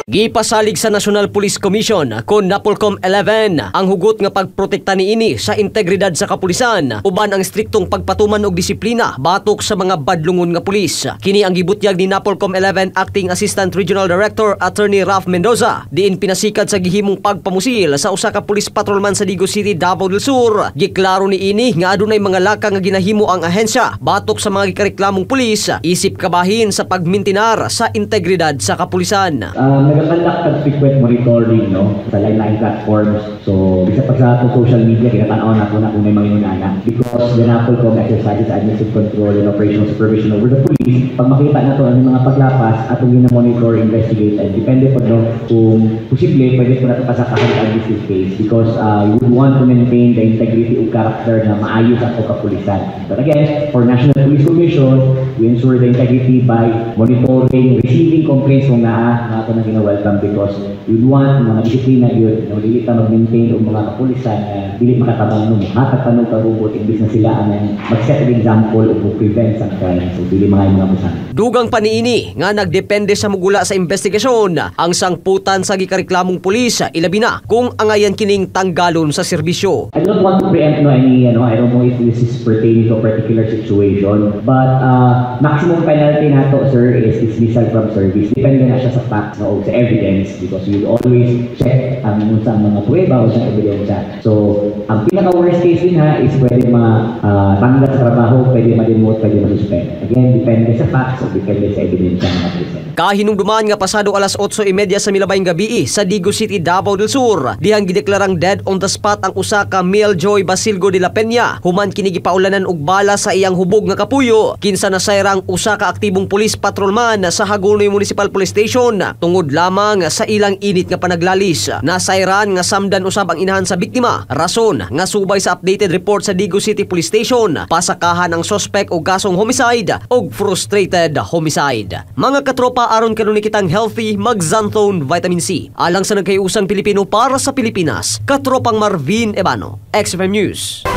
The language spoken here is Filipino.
Gipasalig sa National Police Commission kon Napolcom 11 ang hugot nga pagprotekta niini sa integridad sa kapulisan uban ang striktong pagpatuman og disiplina batok sa mga badlungon nga pulis. Kini ang gibutyag ni Napolcom 11 Acting Assistant Regional Director Attorney Ralph Mendoza diin pinasikat sa gihimong pagpamusil sa usa ka police patrolman sa Digos City, Davao del Sur. Giklaro niini nga adunay mga laka nga ginahimo ang ahensya batok sa mga gikareklamong pulis isip kabahin sa pagmintinar sa integridad sa kapulisan. Nagakandak ng frequent monitoring sa line platforms. So, bisa pa sa social media, kinatanaw na po na kung may mga inunana. Because the Napolcom exercises administrative control and operational supervision over the police. Pag makita na to ang mga paglapas at kung monitor, investigate, and depende po kung posible, pwede po natin pasakahan ang business case. Because we would want to maintain the integrity of character na maayos ang kapulisan. But again, for National Police Commission, we ensure the integrity by monitoring, receiving complaints kung naa ito na welcome because we want mga disiplina yun na malilita mag-maintain o mga kapulisan na dili makatabang nung hatag karubot imbis na sila ang mag-set an example o prevent sa crime. So dili mga kapulisan. Dugang paniini nga nagdepende sa mugula sa investigasyon ang sangputan sa gikareklamong pulis ilabi na kung angayan kining tanggalon sa serbisyo. I don't want to preempt any I don't know if this is pertaining to a particular situation but maximum penalty nato sir is dismissal from service. Depende na siya sa facts o sa evidence because you always check ang mga pruweba o sa ebidensya. So, ang pinaka-worst case din is pwede matanggal sa trabaho, pwede ma-demote, pwede ma-suspend. Again, depende sa facts o depende sa ebidensya ng kapulisan. Kahinungduman nga pasado alas 8:30 sa milabayng gabi sa Digos City, Davao del Sur, dihang gideklarang dead on the spot ang usa ka Mel Joy Basilgo de la Peña human kini gipaulanan og bala sa iyang hubog nga kapuyo kinsa nasayrang usa ka aktibong police patrolman sa Hagonoy Municipal Police Station tungod lamang sa ilang init nga panaglalis. Nasayran nga samdan usab ang inahan sa biktima rason nga subay sa updated report sa Digos City Police Station pasakahan ang suspect og kasong homicide og frustrated homicide. Mga katropa, aron kanon kitang healthy mag-Xanthone Vitamin C alang sa nagkayusang Pilipino para sa Pilipinas. Katropang Marvin Ebano, XFM News.